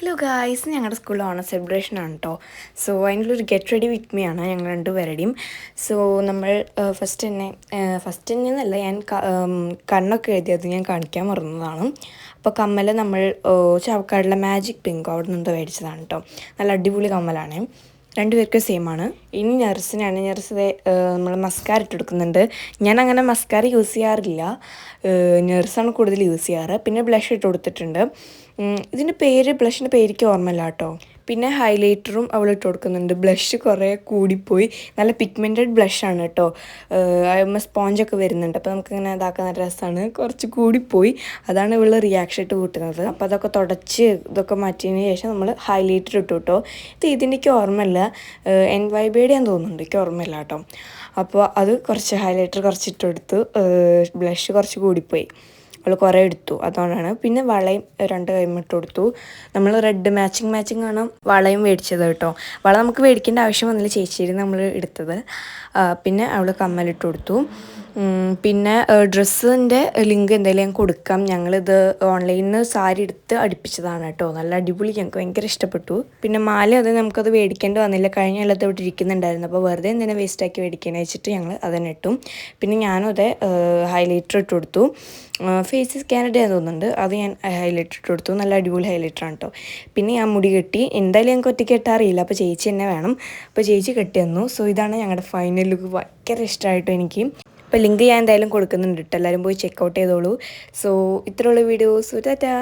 Hello guys, ഞങ്ങളുടെ സ്കൂളിൽ Onam celebration ആണ് കേട്ടോ. സോ അതിനുള്ളൊരു ഗെറ്റ് റെഡി വിത്ത് മീ ആണ് ഞങ്ങൾ രണ്ടുപേരുടെയും. സോ നമ്മൾ ഫസ്റ്റ് തന്നെ എന്നല്ല, ഞാൻ കണ്ണൊക്കെ എഴുതിയത് ഞാൻ കാണിക്കാൻ മറന്നതാണ്. അപ്പോൾ കമ്മൽ നമ്മൾ ചാവക്കാടിലെ മാജിക് പിങ്ക് അവിടെ നിന്ന് മേടിച്ചതാണ് കേട്ടോ. നല്ല അടിപൊളി കമ്മലാണ്, രണ്ടുപേർക്കും സെയിം ആണ്. ഇനി നെർസിനാണ്. നെർസ് നമ്മൾ മസ്കാര ഇട്ടെടുക്കുന്നുണ്ട്. ഞാൻ അങ്ങനെ മസ്കാര യൂസ് ചെയ്യാറില്ല, നെർസാണ് കൂടുതൽ യൂസ് ചെയ്യാറ്. പിന്നെ ബ്ലഷ് ഇട്ട് കൊടുത്തിട്ടുണ്ട്. ബ്ലഷിൻ്റെ പേരിക്ക് ഓർമ്മയില്ല കേട്ടോ. പിന്നെ ഹൈലൈറ്ററും അവൾ ഇട്ട് കൊടുക്കുന്നുണ്ട്. ബ്ലഷ് കുറേ കൂടിപ്പോയി, നല്ല പിഗ്മെൻറ്റഡ് ബ്ലഷാണ് കേട്ടോ. സ്പോഞ്ചൊക്കെ വരുന്നുണ്ട്, അപ്പോൾ നമുക്കിങ്ങനെ ഇതാക്കാൻ നല്ല രസമാണ്. കുറച്ച് കൂടിപ്പോയി, അതാണ് ഇവൾ റിയാക്ഷൻ ഇട്ട് കൂട്ടുന്നത്. അപ്പോൾ അതൊക്കെ തുടച്ച് ഇതൊക്കെ മാറ്റിയതിന് ശേഷം നമ്മൾ ഹൈലൈറ്റർ ഇട്ടു കേട്ടോ. ഇതിൻ്റെക്ക് ഓർമ്മയില്ല, NYBയുടെ ഞാൻ തോന്നുന്നുണ്ട്, എനിക്ക് ഓർമ്മയില്ല കേട്ടോ. അപ്പോൾ അത് കുറച്ച് ഹൈലൈറ്റർ കുറച്ച് ഇട്ട് കൊടുത്തു. ബ്ലഷ് കുറച്ച് കൂടിപ്പോയി, അവൾ കുറേ എടുത്തു, അതുകൊണ്ടാണ്. പിന്നെ വളയും 2 കൈമിട്ട് കൊടുത്തു. നമ്മൾ റെഡ് മാച്ചിങ് ആണ് വളയും മേടിച്ചത് കേട്ടോ. വള നമുക്ക് മേടിക്കേണ്ട ആവശ്യം വന്നില്ല, ചേച്ചിയിൽ നമ്മൾ എടുത്തത്. പിന്നെ അവൾ കമ്മലിട്ട് കൊടുത്തു. പിന്നെ ഡ്രസ്സിൻ്റെ ലിങ്ക് എന്തായാലും ഞാൻ കൊടുക്കാം. ഞങ്ങളിത് ഓൺലൈനിൽ നിന്ന് സാരി എടുത്ത് അടുപ്പിച്ചതാണ് കേട്ടോ. നല്ല അടിപൊളി, ഞങ്ങൾക്ക് ഭയങ്കര ഇഷ്ടപ്പെട്ടു. പിന്നെ മാല നമുക്കത് മേടിക്കേണ്ടി വന്നില്ല, കഴിഞ്ഞ കൊല്ലത്തെ ഇവിടെ ഇരിക്കുന്നുണ്ടായിരുന്നു. അപ്പോൾ വെറുതെ എന്തിനാ വേസ്റ്റാക്കി മേടിക്കാന്ന് വെച്ചിട്ട് ഞങ്ങൾ അതന്നെ ഇട്ടു. പിന്നെ ഞാനും അതേ ഹൈലൈറ്റർ ഇട്ട് കൊടുത്തു. ഫേസ് സ്കാനഡ് ഞാൻ തോന്നുന്നുണ്ട്, അത് ഞാൻ ഹൈലൈറ്റർ ഇട്ട് കൊടുത്തു. നല്ല അടിപൊളി ഹൈലൈറ്ററാണ് കേട്ടോ. പിന്നെ ഞാൻ മുടി കെട്ടി. എന്തായാലും ഞങ്ങൾക്ക് ഒറ്റയ്ക്ക് കെട്ടാറിയില്ല, അപ്പോൾ ചേച്ചി തന്നെ വേണം. അപ്പോൾ ചേച്ചി കെട്ടി തന്നു. സോ ഇതാണ് ഞങ്ങളുടെ ഫൈനൽ ലുക്ക്. ഭയങ്കര ഇഷ്ടമായിട്ടോ എനിക്ക്. അപ്പോൾ ലിങ്ക് ഞാൻ എന്തായാലും കൊടുക്കുന്നുണ്ട് കേട്ടോ, എല്ലാവരും പോയി ചെക്കൗട്ട് ചെയ്തോളൂ. സോ ഇത്രയുള്ള വീഡിയോസ്. ടാറ്റാ.